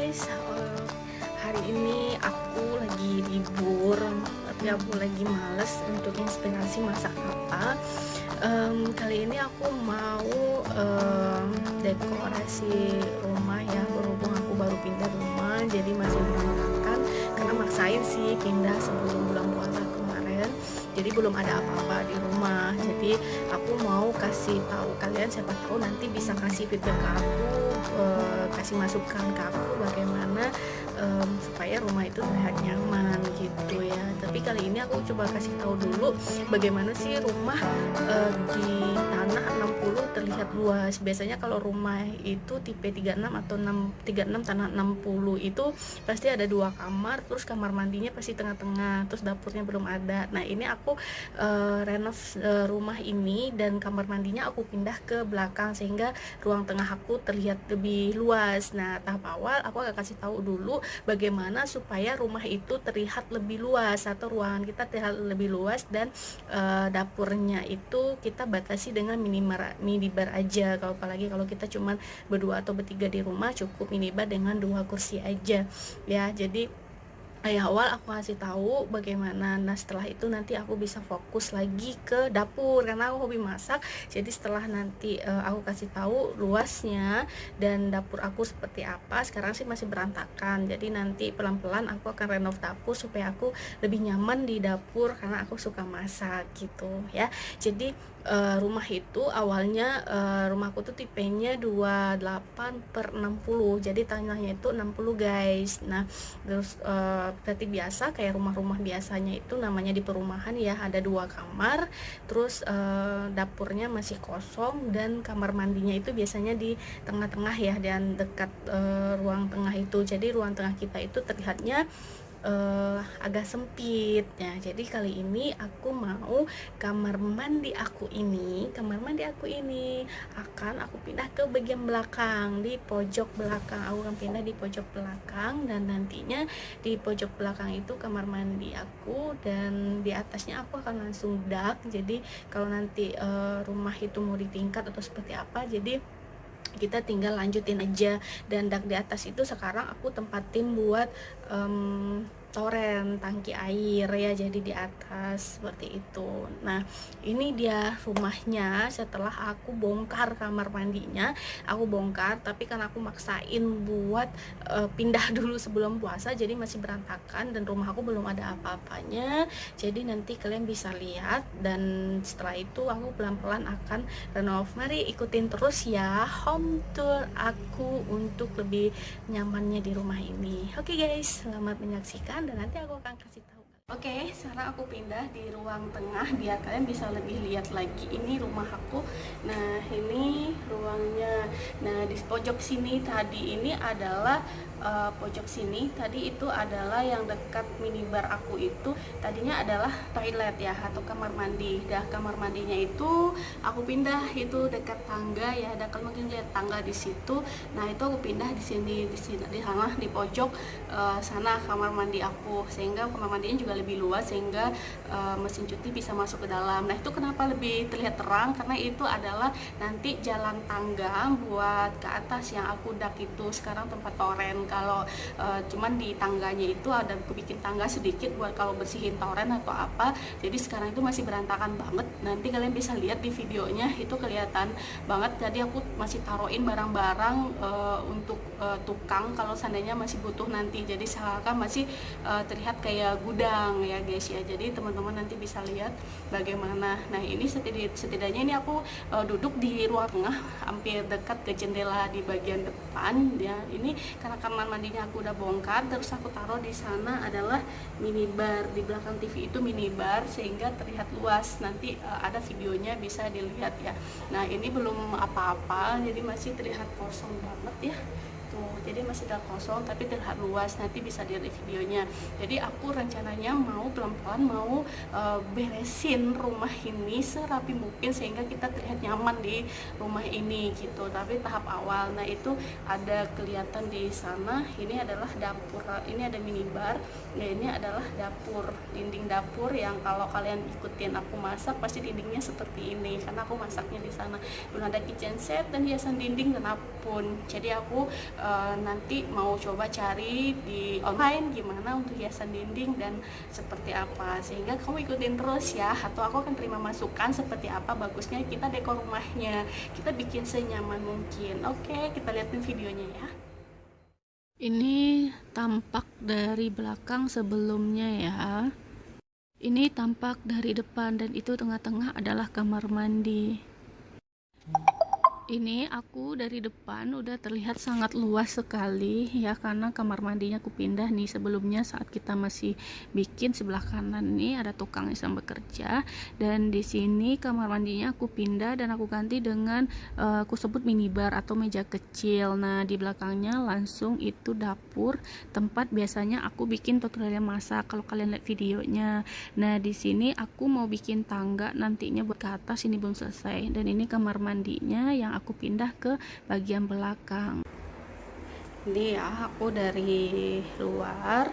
guys, hari ini aku lagi libur, tapi aku lagi males untuk inspirasi masak apa. Kali ini aku mau dekorasi rumah ya, berhubung aku baru pindah rumah, jadi masih berantakan karena maksain sih pindah sebelum bulan puasa kemarin. Jadi belum ada apa-apa di rumah. Jadi aku mau kasih tahu kalian, siapa tahu nanti bisa kasih feedback ke aku, kasih masukan ke aku bagaimana supaya rumah itu terlihat nyaman gitu ya. Tapi kali ini aku coba kasih tahu dulu bagaimana sih rumah di tanah 60 terlihat luas. Biasanya kalau rumah itu tipe 36 atau 36 tanah 60 itu pasti ada 2 kamar, terus kamar mandinya pasti tengah-tengah, terus dapurnya belum ada. Nah, ini aku renov rumah ini dan kamar mandinya aku pindah ke belakang sehingga ruang tengah aku terlihat lebih luas. Nah, tahap awal aku akan kasih tahu dulu bagaimana supaya rumah itu terlihat lebih luas atau ruangan kita terlihat lebih luas, dan dapurnya itu kita batasi dengan minibar aja. Kalau apalagi kalau kita cuma berdua atau bertiga di rumah, cukup minibar dengan 2 kursi aja ya. Jadi awal aku kasih tahu bagaimana. Nah, setelah itu nanti aku bisa fokus lagi ke dapur karena aku hobi masak. Jadi setelah nanti aku kasih tahu luasnya dan dapur aku seperti apa, sekarang sih masih berantakan. Jadi nanti pelan-pelan aku akan renov dapur supaya aku lebih nyaman di dapur karena aku suka masak gitu ya. Jadi rumah itu awalnya rumahku tuh tipenya 28/60. Jadi tanahnya itu 60 guys. Nah, terus berarti biasa kayak rumah-rumah biasanya itu namanya di perumahan ya, ada 2 kamar, terus dapurnya masih kosong dan kamar mandinya itu biasanya di tengah-tengah ya, dan dekat ruang tengah itu. Jadi ruang tengah kita itu terlihatnya agak sempit ya. Jadi kali ini aku mau kamar mandi aku ini akan aku pindah ke bagian belakang, di pojok belakang. Aku akan pindah di pojok belakang, dan nantinya di pojok belakang itu kamar mandi aku, dan di atasnya aku akan langsung dak. Jadi kalau nanti rumah itu mau ditingkat atau seperti apa, jadi kita tinggal lanjutin aja. Dan dak di atas itu sekarang aku tempatin buat toren tangki air ya, jadi di atas seperti itu. Nah, ini dia rumahnya setelah aku bongkar kamar mandinya. Aku bongkar, tapi kan aku maksain buat pindah dulu sebelum puasa, jadi masih berantakan dan rumah aku belum ada apa-apanya. Jadi nanti kalian bisa lihat, dan setelah itu aku pelan-pelan akan renov. Mari ikutin terus ya home tour aku untuk lebih nyamannya di rumah ini. Oke guys, selamat menyaksikan dan nanti aku akan kasih tahu. Oke, sekarang aku pindah di ruang tengah biar kalian bisa lebih lihat lagi ini rumah aku. Nah, ini ruangnya. Nah, di pojok sini tadi ini adalah pojok sini tadi itu adalah yang dekat minibar aku itu tadinya adalah toilet ya, atau kamar mandi. Dah kamar mandinya itu aku pindah itu dekat tangga ya, ada kalau mungkin lihat tangga di situ. Nah, itu aku pindah di sini di sana di pojok sana kamar mandi aku, sehingga kamar mandinya juga lebih luas sehingga mesin cuci bisa masuk ke dalam. Nah, itu kenapa lebih terlihat terang, karena itu adalah nanti jalan tangga buat ke atas yang aku dak itu sekarang tempat toren. Kalau cuman di tangganya itu ada aku bikin tangga sedikit buat kalau bersihin toren atau apa. Jadi sekarang itu masih berantakan banget. Nanti kalian bisa lihat di videonya, itu kelihatan banget. Jadi aku masih taruhin barang-barang untuk tukang kalau seandainya masih butuh nanti. Jadi seakan masih terlihat kayak gudang ya guys ya. Jadi teman-teman nanti bisa lihat bagaimana. Nah, ini setidaknya ini aku duduk di ruang tengah hampir dekat ke jendela di bagian depan ya. Ini karena kamar mandinya aku udah bongkar, terus aku taruh di sana adalah minibar. Di belakang TV itu minibar sehingga terlihat luas. Nanti ada videonya bisa dilihat ya. Nah, ini belum apa-apa, jadi masih terlihat kosong banget ya. Jadi masih terlihat kosong tapi terlihat luas, nanti bisa dilihat di videonya. Jadi aku rencananya mau pelan-pelan mau beresin rumah ini serapi mungkin sehingga kita terlihat nyaman di rumah ini gitu, tapi tahap awal. Nah, itu ada kelihatan di sana, ini adalah dapur, ini ada minibar ya, ini adalah dapur, dinding dapur yang kalau kalian ikutin aku masak pasti dindingnya seperti ini karena aku masaknya di sana. Belum ada kitchen set dan hiasan dinding kenapun. Jadi aku nanti mau coba cari di online gimana untuk hiasan dinding dan seperti apa, sehingga kamu ikutin terus ya, atau aku akan terima masukan seperti apa bagusnya kita dekor rumahnya, kita bikin senyaman mungkin. Oke, kita liatin videonya ya. Ini tampak dari belakang sebelumnya ya. Ini tampak dari depan, dan itu tengah-tengah adalah kamar mandi. Ini aku dari depan udah terlihat sangat luas sekali ya, karena kamar mandinya aku pindah nih. Sebelumnya saat kita masih bikin, sebelah kanan nih ada tukang yang sedang bekerja, dan di sini kamar mandinya aku pindah dan aku ganti dengan aku sebut minibar atau meja kecil. Nah, di belakangnya langsung itu dapur, tempat biasanya aku bikin tutorial masak kalau kalian lihat videonya. Nah, di sini aku mau bikin tangga nantinya buat ke atas, ini belum selesai, dan ini kamar mandinya yang aku pindah ke bagian belakang. Ini ya aku dari luar.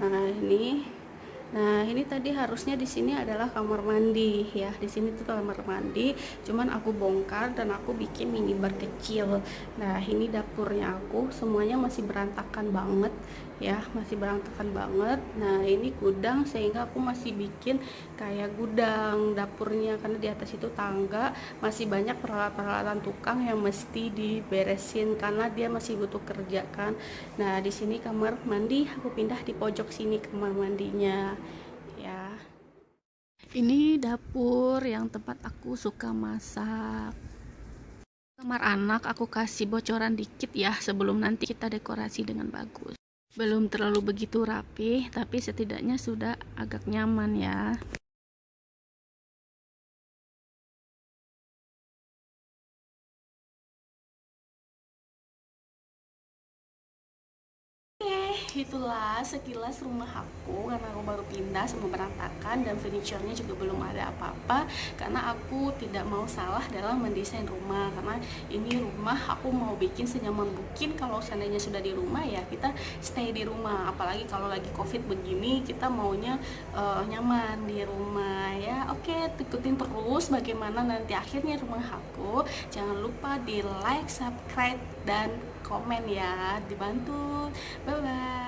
Nah ini tadi harusnya di sini adalah kamar mandi ya. Di sini tuh kamar mandi, cuman aku bongkar dan aku bikin minibar kecil. Nah ini dapurnya aku, semuanya masih berantakan banget ya, masih berantakan banget. Nah ini gudang, sehingga aku masih bikin kayak gudang dapurnya, karena di atas itu tangga, masih banyak peralatan tukang yang mesti diberesin karena dia masih butuh kerja kan. Nah di sini kamar mandi aku pindah di pojok sini kamar mandinya ya. Ini dapur yang tempat aku suka masak. Kamar anak aku kasih bocoran dikit ya, sebelum nanti kita dekorasi dengan bagus. Belum terlalu begitu rapi, tapi setidaknya sudah agak nyaman ya. Itulah sekilas rumah aku, karena aku baru pindah, semua berantakan dan furniture-nya juga belum ada apa-apa, karena aku tidak mau salah dalam mendesain rumah. Karena ini rumah aku mau bikin senyaman mungkin. Kalau seandainya sudah di rumah ya kita stay di rumah, apalagi kalau lagi covid begini kita maunya nyaman di rumah ya. Oke, ikutin terus bagaimana nanti akhirnya rumah aku. Jangan lupa di like, subscribe, dan komen ya, dibantu. Bye bye.